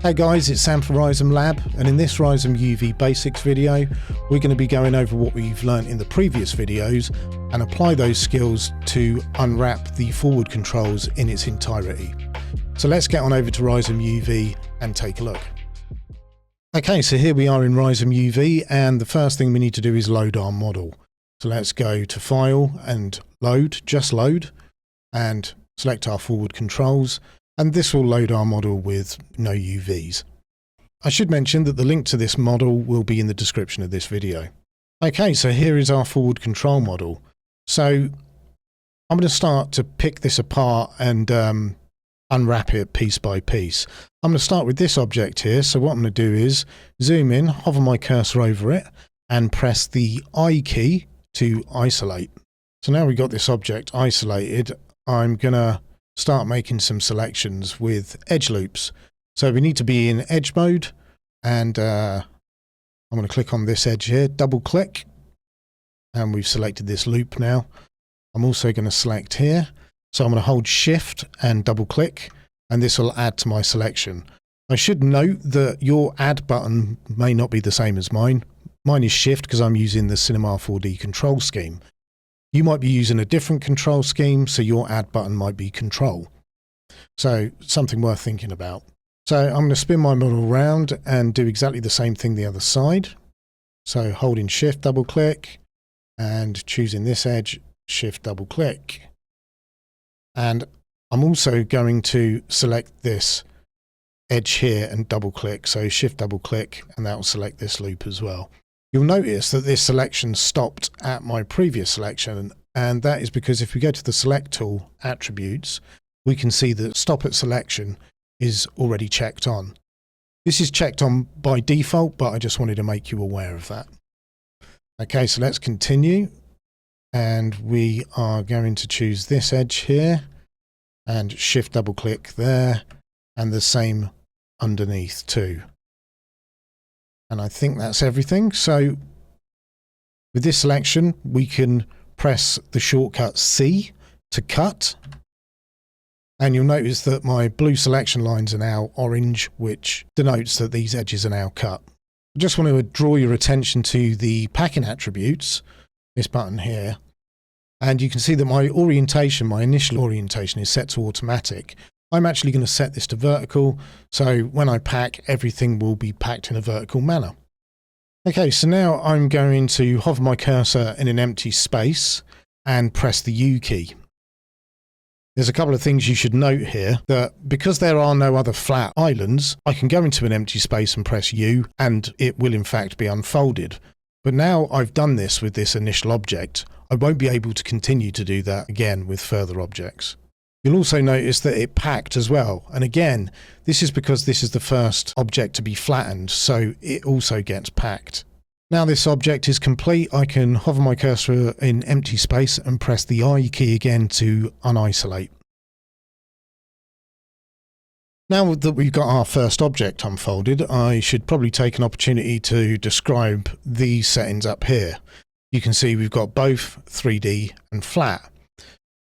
Hey guys, it's Sam from Rizom-Lab, and in this RizomUV basics video we're going to be going over what we've learned in the previous videos and apply those skills to unwrap the forward controls in its entirety. So let's get on over to RizomUV and take a look. Okay, so here we are in RizomUV, and the first thing we need to do is load our model. So let's go to File and Load, just Load, and select our forward controls. And this will load our model with no UVs. I should mention that the link to this model will be in the description of this video. Okay, so here is our forward control model. So I'm going to start to pick this apart and unwrap it piece by piece. I'm going to start with this object here. So what I'm going to do is zoom in, hover my cursor over it, and press the I key to isolate. So now we've got this object isolated, I'm going to start making some selections with edge loops. So we need to be in edge mode, and I'm going to click on this edge here, double click, and we've selected this loop now. I'm also going to select here, so I'm going to hold shift and double click, and this will add to my selection. I should note that your add button may not be the same as mine. Mine is shift because I'm using the Cinema 4D control scheme. You might be using a different control scheme, so your add button might be control. So something worth thinking about. So I'm going to spin my model around and do exactly the same thing the other side. So holding shift, double click, and choosing this edge, shift, double click. And I'm also going to select this edge here and double click. So shift, double click, and that will select this loop as well. You'll notice that this selection stopped at my previous selection, and that is because if we go to the Select Tool attributes, we can see that Stop at Selection is already checked on. This is checked on by default, but I just wanted to make you aware of that. Okay, so let's continue, and we are going to choose this edge here, and shift double click there, and the same underneath too. And I think that's everything. So with this selection, we can press the shortcut C to cut. And you'll notice that my blue selection lines are now orange, which denotes that these edges are now cut. I just want to draw your attention to the packing attributes, this button here. And you can see that my orientation, my initial orientation, is set to automatic. I'm actually going to set this to vertical, so when I pack, everything will be packed in a vertical manner. Okay, so now I'm going to hover my cursor in an empty space and press the U key. There's a couple of things you should note here, that because there are no other flat islands, I can go into an empty space and press U, and it will in fact be unfolded. But now I've done this with this initial object, I won't be able to continue to do that again with further objects. You'll also notice that it packed as well. And again, this is because this is the first object to be flattened, so it also gets packed. Now this object is complete, I can hover my cursor in empty space and press the I key again to unisolate. Now that we've got our first object unfolded, I should probably take an opportunity to describe these settings up here. You can see we've got both 3D and flat.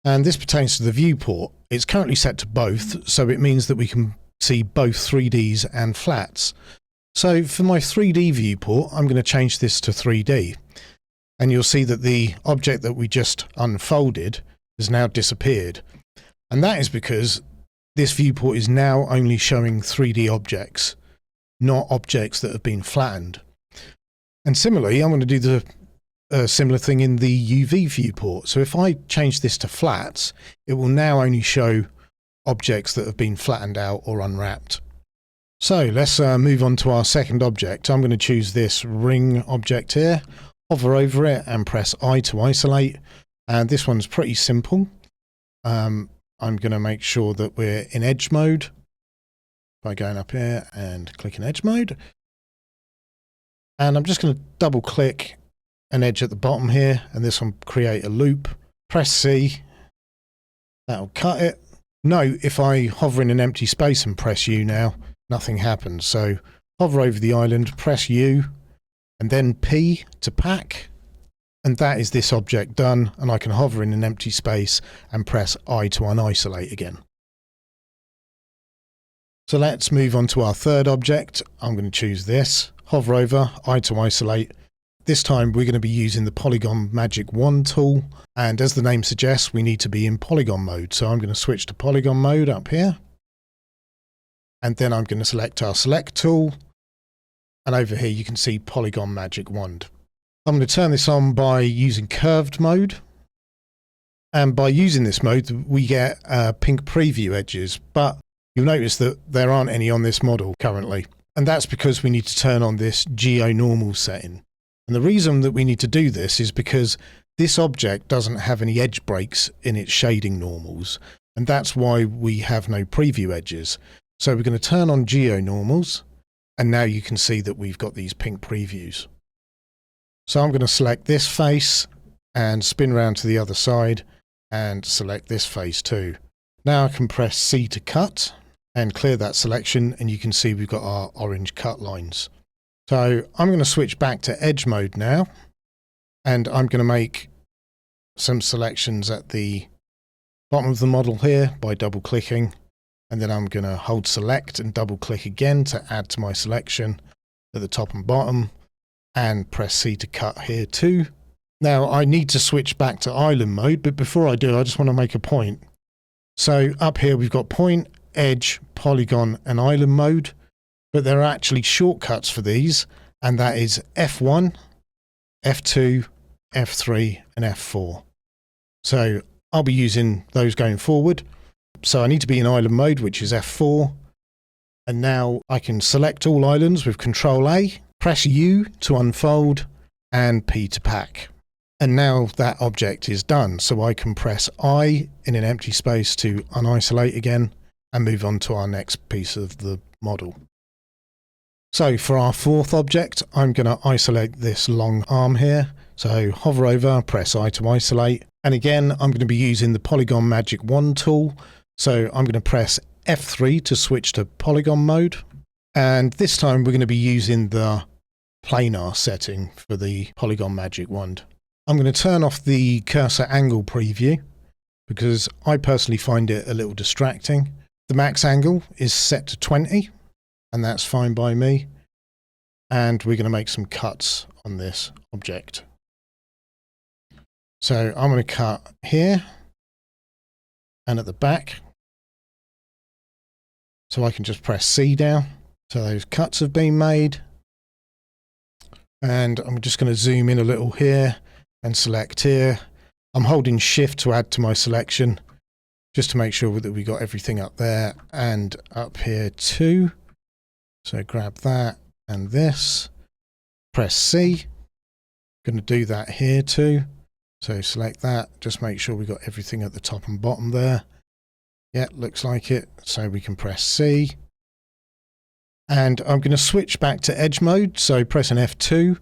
And this pertains to the viewport. It's currently set to both, so it means that we can see both 3Ds and flats. So for my 3D viewport, I'm going to change this to 3D. And you'll see that the object that we just unfolded has now disappeared. And that is because this viewport is now only showing 3D objects, not objects that have been flattened. And similarly, I'm going to do the similar thing in the UV viewport. So if I change this to flats, it will now only show objects that have been flattened out or unwrapped. So let's move on to our second object. I'm going to choose this ring object here, hover over it and press I to isolate. And this one's pretty simple. I'm going to make sure that we're in edge mode by going up here and clicking edge mode. And I'm just going to double click an edge at the bottom here, and this will create a loop. Press C, that'll cut it. Note, if I hover in an empty space and press U now, nothing happens. So hover over the island, press U, and then P to pack, and that is this object done, and I can hover in an empty space and press I to unisolate again. So let's move on to our third object. I'm going to choose this, hover over, eye to isolate. This time we're going to be using the Polygon Magic Wand tool, and as the name suggests, we need to be in polygon mode. So I'm going to switch to polygon mode up here, and then I'm going to select our select tool, and over here you can see Polygon Magic Wand. I'm going to turn this on by using curved mode, and by using this mode we get pink preview edges, but you'll notice that there aren't any on this model currently, and that's because we need to turn on this geonormal setting. And the reason that we need to do this is because this object doesn't have any edge breaks in its shading normals, and that's why we have no preview edges. So we're going to turn on geonormals, and now you can see that we've got these pink previews. So I'm going to select this face and spin around to the other side and select this face too. Now I can press C to cut and clear that selection, and you can see we've got our orange cut lines. So I'm going to switch back to edge mode now, and I'm going to make some selections at the bottom of the model here by double clicking, and then I'm going to hold select and double click again to add to my selection at the top and bottom, and press C to cut here too. Now I need to switch back to island mode, but before I do I just want to make a point. So up here we've got point, edge, polygon and island mode, but there are actually shortcuts for these, and that is F1, F2, F3 and F4. So I'll be using those going forward. So I need to be in island mode, which is F4, and now I can select all islands with Control A, press U to unfold and P to pack. And now that object is done, so I can press I in an empty space to unisolate again and move on to our next piece of the model. So for our fourth object, I'm going to isolate this long arm here. So hover over, press I to isolate. And again, I'm going to be using the Polygon Magic Wand tool. So I'm going to press F3 to switch to polygon mode. And this time we're going to be using the planar setting for the Polygon Magic Wand. I'm going to turn off the cursor angle preview because I personally find it a little distracting. The max angle is set to 20. And that's fine by me. And we're going to make some cuts on this object. So I'm going to cut here and at the back. So I can just press C down. So those cuts have been made. And I'm just going to zoom in a little here and select here. I'm holding Shift to add to my selection, just to make sure that we got everything up there and up here too. So grab that and this, press C. Going to do that here too. So select that, just make sure we got everything at the top and bottom there. Yeah, looks like it. So we can press C. And I'm going to switch back to edge mode. So press an F2.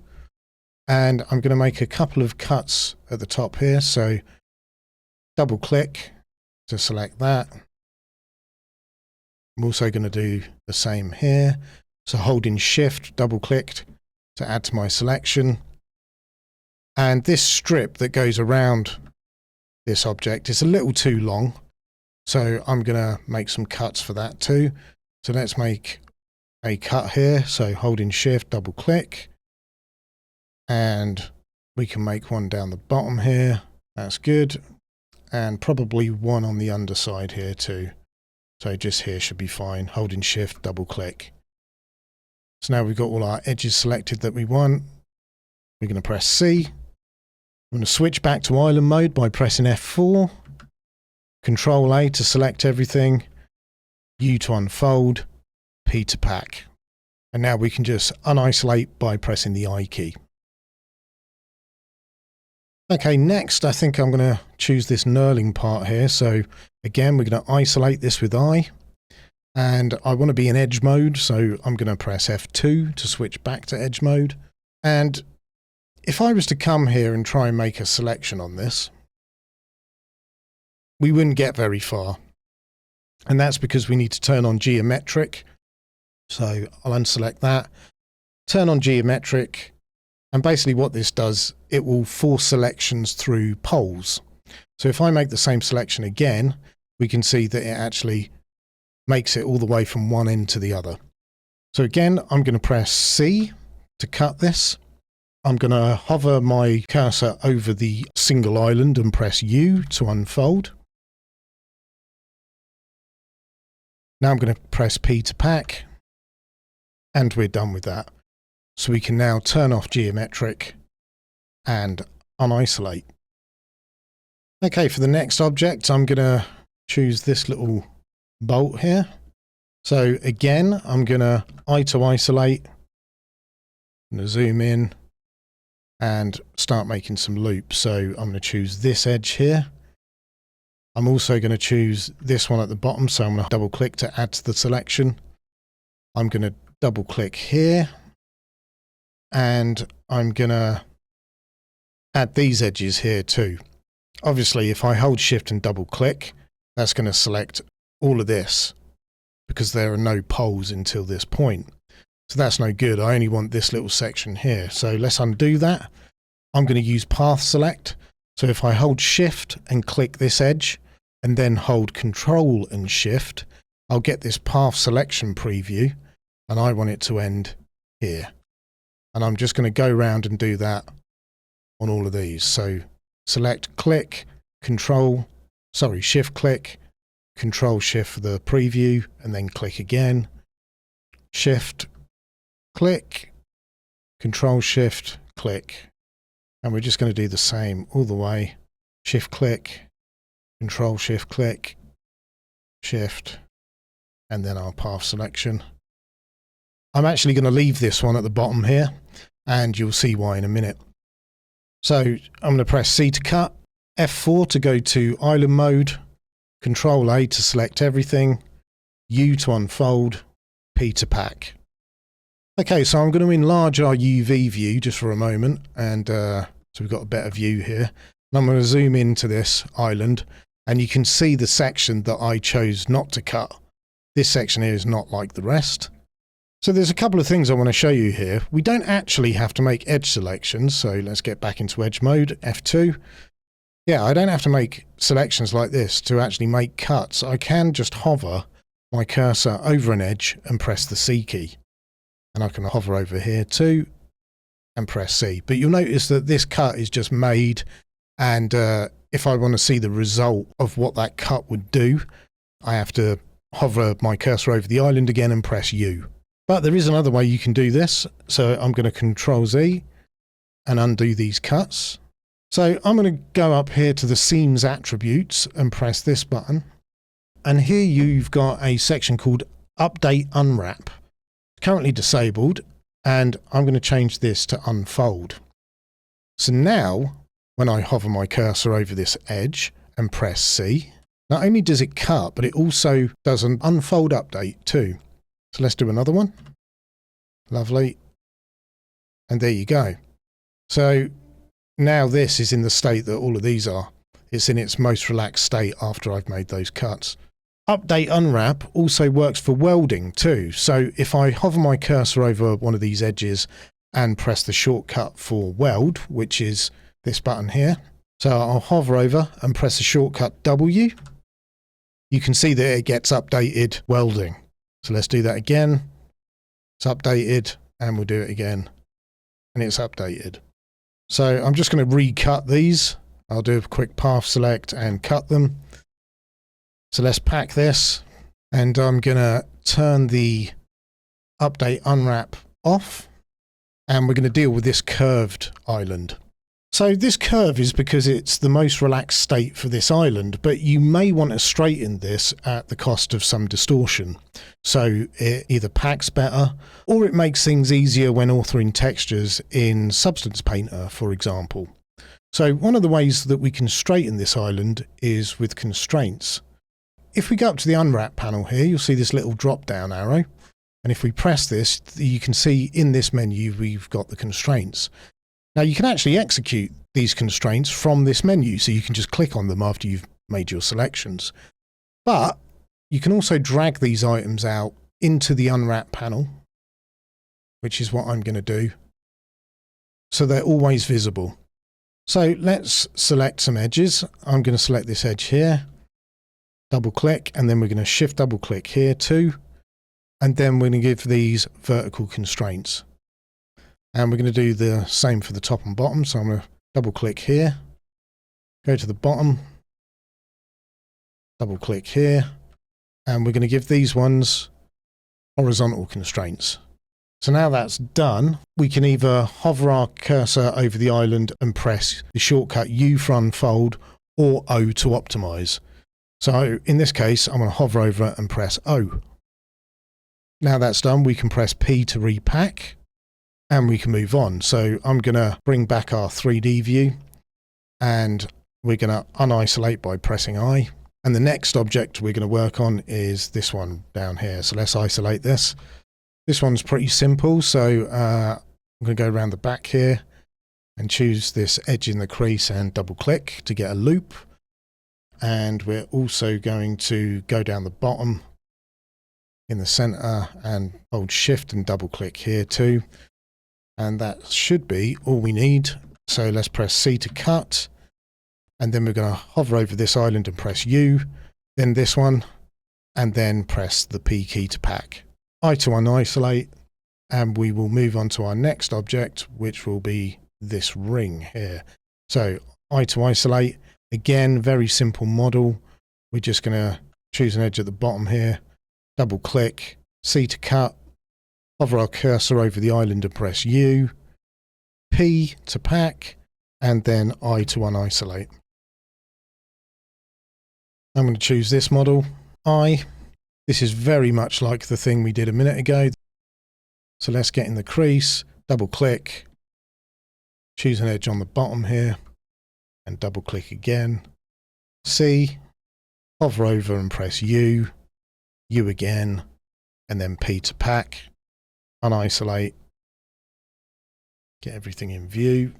And I'm going to make a couple of cuts at the top here. So double click to select that. I'm also going to do the same here. So holding Shift, double clicked to add to my selection. And this strip that goes around this object is a little too long. So I'm going to make some cuts for that too. So let's make a cut here. So holding Shift, double click. And we can make one down the bottom here. That's good. And probably one on the underside here too. So just here should be fine. Holding Shift, double click. So now we've got all our edges selected that we want. We're going to press C. I'm going to switch back to island mode by pressing F4. Control A to select everything. U to unfold. P to pack. And now we can just unisolate by pressing the I key. Okay, next I think I'm going to choose this knurling part here. So again, we're going to isolate this with I. And I want to be in edge mode, so I'm going to press F2 to switch back to edge mode. And if I was to come here and try and make a selection on this, we wouldn't get very far. And that's because we need to turn on geometric. So I'll unselect that, turn on geometric. And basically what this does, it will force selections through poles. So if I make the same selection again, we can see that it actually makes it all the way from one end to the other. So again, I'm going to press C to cut this. I'm going to hover my cursor over the single island and press U to unfold. Now I'm going to press P to pack, and we're done with that. So we can now turn off geometric and unisolate. Okay, for the next object, I'm going to choose this little bolt here. So again, I'm going to isolate, I'm going to zoom in and start making some loops. So I'm going to choose this edge here. I'm also going to choose this one at the bottom, so I'm going to double click to add to the selection. I'm going to double click here, and I'm going to add these edges here too. Obviously, if I hold shift and double click, that's going to select all of this because there are no poles until this point. So that's no good. I only want this little section here. So let's undo that. I'm going to use path select. So if I hold shift and click this edge and then hold control and shift, I'll get this path selection preview, and I want it to end here. And I'm just going to go around and do that on all of these. So select, click, shift click, control shift for the preview, and then click again, shift, click, control shift, click. And we're just going to do the same all the way. Shift click, control shift click, shift, and then our path selection. I'm actually going to leave this one at the bottom here, and you'll see why in a minute. So I'm going to press C to cut, F4 to go to island mode, Control A to select everything, U to unfold, P to pack. Okay, so I'm going to enlarge our UV view just for a moment, and so we've got a better view here. And I'm going to zoom into this island, and you can see the section that I chose not to cut. This section here is not like the rest. So there's a couple of things I want to show you here. We don't actually have to make edge selections, so let's get back into edge mode, F2. Yeah, I don't have to make selections like this to actually make cuts. I can just hover my cursor over an edge and press the C key. And I can hover over here too and press C. But you'll notice that this cut is just made, and if I want to see the result of what that cut would do, I have to hover my cursor over the island again and press U. But there is another way you can do this. So I'm going to Control Z and undo these cuts. So I'm going to go up here to the seams attributes and press this button. And here you've got a section called Update Unwrap. It's currently disabled, and I'm going to change this to unfold. So now when I hover my cursor over this edge and press C, not only does it cut, but it also does an unfold update too. So let's do another one. Lovely. And there you go. So now this is in the state that all of these are. It's in its most relaxed state after I've made those cuts. Update Unwrap also works for welding too. So if I hover my cursor over one of these edges and press the shortcut for weld, which is this button here. So I'll hover over and press the shortcut W. You can see that it gets updated welding. So let's do that again. It's updated, and we'll do it again. And it's updated. So I'm just going to recut these. I'll do a quick path select and cut them. So let's pack this, and I'm going to turn the Update Unwrap off, and we're going to deal with this curved island. So this curve is because it's the most relaxed state for this island, but you may want to straighten this at the cost of some distortion. So it either packs better, or it makes things easier when authoring textures in Substance Painter, for example. So one of the ways that we can straighten this island is with constraints. If we go up to the Unwrap panel here, you'll see this little drop down arrow. And if we press this, you can see in this menu, we've got the constraints. Now you can actually execute these constraints from this menu, so you can just click on them after you've made your selections. But you can also drag these items out into the Unwrap panel, which is what I'm going to do, so they're always visible. So let's select some edges. I'm going to select this edge here. double click, and then we're going to shift double click here too. And then we're going to give these vertical constraints. And we're going to do the same for the top and bottom. So I'm going to double click here, go to the bottom, double click here, and we're going to give these ones horizontal constraints. So now that's done, we can either hover our cursor over the island and press the shortcut U for unfold or O to optimize. So in this case, I'm going to hover over it and press O. Now that's done, we can press P to repack and we can move on. So I'm going to bring back our 3D view and we're going to unisolate by pressing I. And the next object we're going to work on is this one down here. So let's isolate this. This one's pretty simple. So I'm going to go around the back here and choose this edge in the crease and double click to get a loop. And we're also going to go down the bottom in the center and hold shift and double click here too. And that should be all we need. So let's press C to cut. And then we're going to hover over this island and press U, then this one, and then press the P key to pack. I to unisolate, and we will move on to our next object, which will be this ring here. So I to isolate, again, very simple model. We're just going to choose an edge at the bottom here, double click, C to cut, hover our cursor over the island and press U, P to pack, and then I to unisolate. I'm going to choose this model, I. This is very much like the thing we did a minute ago. So let's get in the crease, double click, choose an edge on the bottom here, and double click again. C, hover over and press U, U again, and then P to pack, unisolate, get everything in view.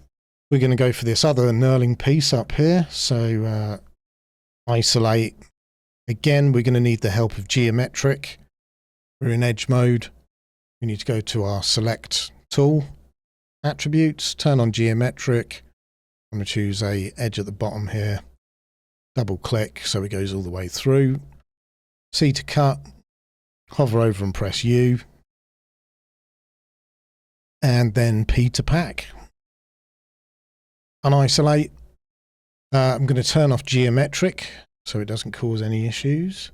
We're going to go for this other knurling piece up here. So isolate. Again, we're going to need the help of geometric. We're in edge mode. We need to go to our select tool, attributes, turn on geometric. I'm going to choose a edge at the bottom here. Double click so it goes all the way through. C to cut, hover over and press U. And then P to pack. Unisolate. I'm going to turn off geometric so it doesn't cause any issues.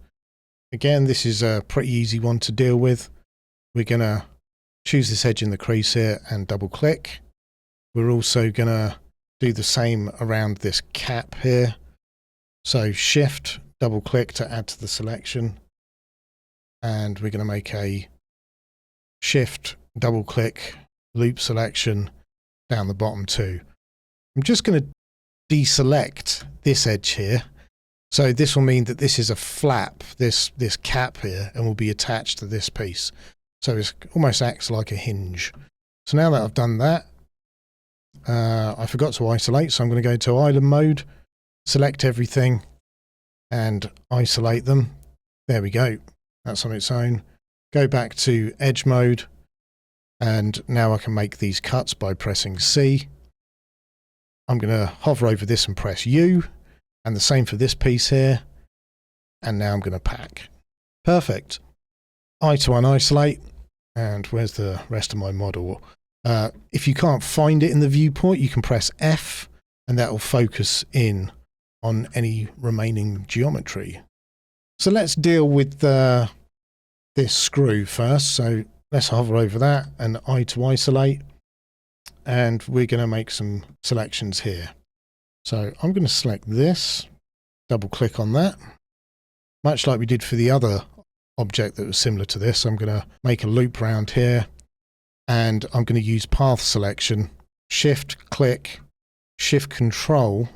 Again, this is a pretty easy one to deal with. We're going to choose this edge in the crease here and double click. We're also going to do the same around this cap here. So shift, double click to add to the selection. And we're going to make a shift, double click, loop selection down the bottom too. I'm just going to deselect this edge here. So this will mean that this is a flap, this cap here, and will be attached to this piece. So it almost acts like a hinge. So now that I've done that, I forgot to isolate, so I'm going to go to island mode, select everything, and isolate them. There we go. That's on its own. Go back to edge mode, and now I can make these cuts by pressing C. I'm going to hover over this and press U, and the same for this piece here. And now I'm going to pack. Perfect. I to unisolate, and where's the rest of my model? If you can't find it in the viewport, you can press F, and that will focus in on any remaining geometry. So let's deal with this screw first. So let's hover over that and I to isolate. And we're going to make some selections here. So I'm going to select this, double click on that. Much like we did for the other object that was similar to this, I'm going to make a loop around here. And I'm going to use path selection, shift, click, shift control,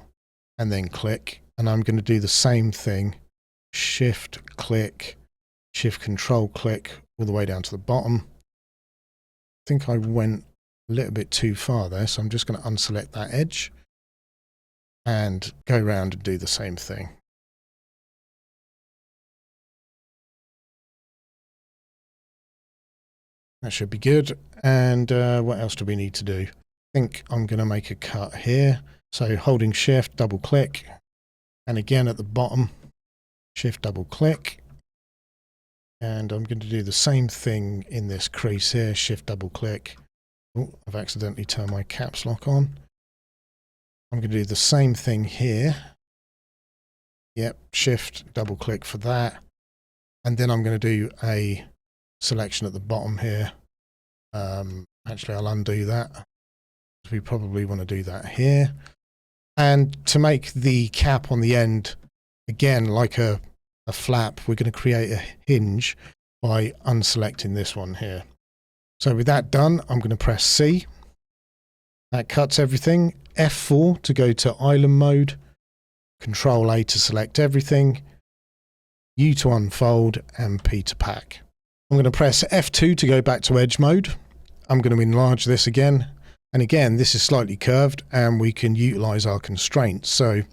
and then click. And I'm going to do the same thing, shift, click, shift, control, click, all the way down to the bottom. I think I went a little bit too far there, so I'm just going to unselect that edge and go around and do the same thing. That should be good. And what else do we need to do? I think I'm going to make a cut here. So holding shift, double click, and again at the bottom, shift double click, and I'm going to do the same thing in this crease here, shift double click. Oh, I've accidentally turned my caps lock on. I'm going to do the same thing here. Yep, shift double click for that. And then I'm going to do a selection at the bottom here. Actually, I'll undo that. We probably want to do that here. And to make the cap on the end, again, like a flap, we're going to create a hinge by unselecting this one here. So with that done, I'm going to press C. That cuts everything. F4 to go to island mode. Control A to select everything. U to unfold, and P to pack. I'm going to press F2 to go back to edge mode. I'm going to enlarge this again. And again, this is slightly curved and we can utilize our constraints. So I'm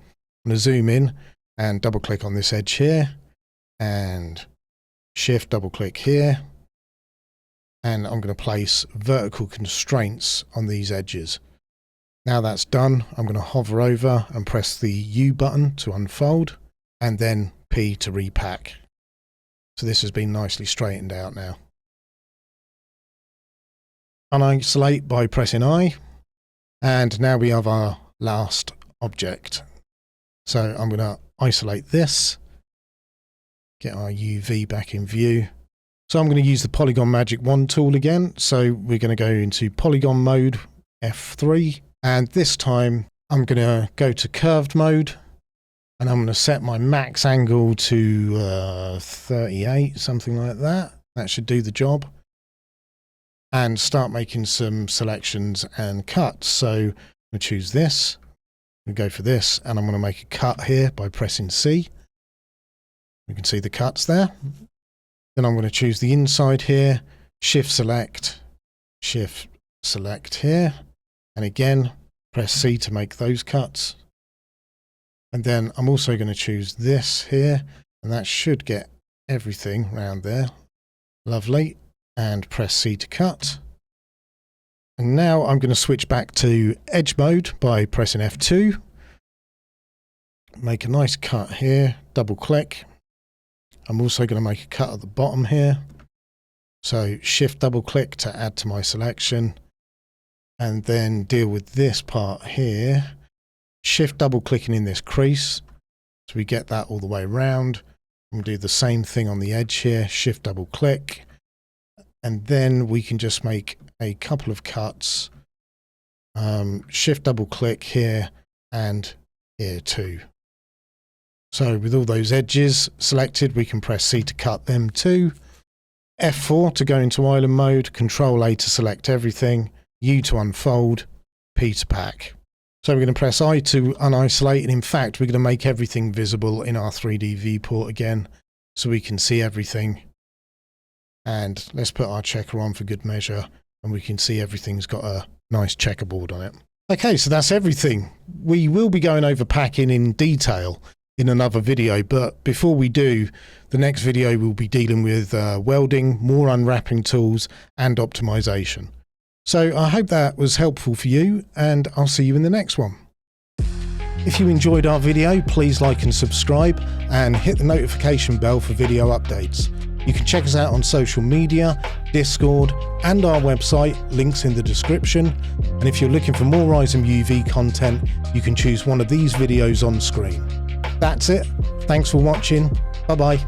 going to zoom in and double click on this edge here and shift double click here. And I'm going to place vertical constraints on these edges. Now that's done, I'm going to hover over and press the U button to unfold and then P to repack. So this has been nicely straightened out now. Unisolate by pressing I, and now we have our last object. So I'm going to isolate this, get our UV back in view. So I'm going to use the Polygon Magic Wand tool again. So we're going to go into Polygon mode, F3, and this time I'm going to go to curved mode, and I'm going to set my max angle to 38, something like that. That should do the job. And start making some selections and cuts. So I'm going to choose this, we go for this, and I'm going to make a cut here by pressing C. You can see the cuts there. Then I'm going to choose the inside here, shift select here, and again press C to make those cuts. And then I'm also going to choose this here, and that should get everything around there. Lovely. And press C to cut. And now I'm going to switch back to edge mode by pressing F2. Make a nice cut here, double click. I'm also going to make a cut at the bottom here. So shift double click to add to my selection. And then deal with this part here. Shift double clicking in this crease. So we get that all the way around. We'll do the same thing on the edge here, shift double click. And then we can just make a couple of cuts, shift double click here and here too. So with all those edges selected, we can press C to cut them too. F4 to go into island mode, Control A to select everything, U to unfold, P to pack. So we're going to press I to unisolate, and in fact we're going to make everything visible in our 3D viewport again so we can see everything. And let's put our checker on for good measure, and we can see everything's got a nice checkerboard on it. Okay, so that's everything. We will be going over packing in detail in another video, but before we do, the next video will be dealing with welding, more unwrapping tools, and optimization. So I hope that was helpful for you, and I'll see you in the next one. If you enjoyed our video, please like and subscribe, and hit the notification bell for video updates. You can check us out on social media, Discord, and our website, links in the description. And if you're looking for more RizomUV content, you can choose one of these videos on screen. That's it. Thanks for watching. Bye-bye.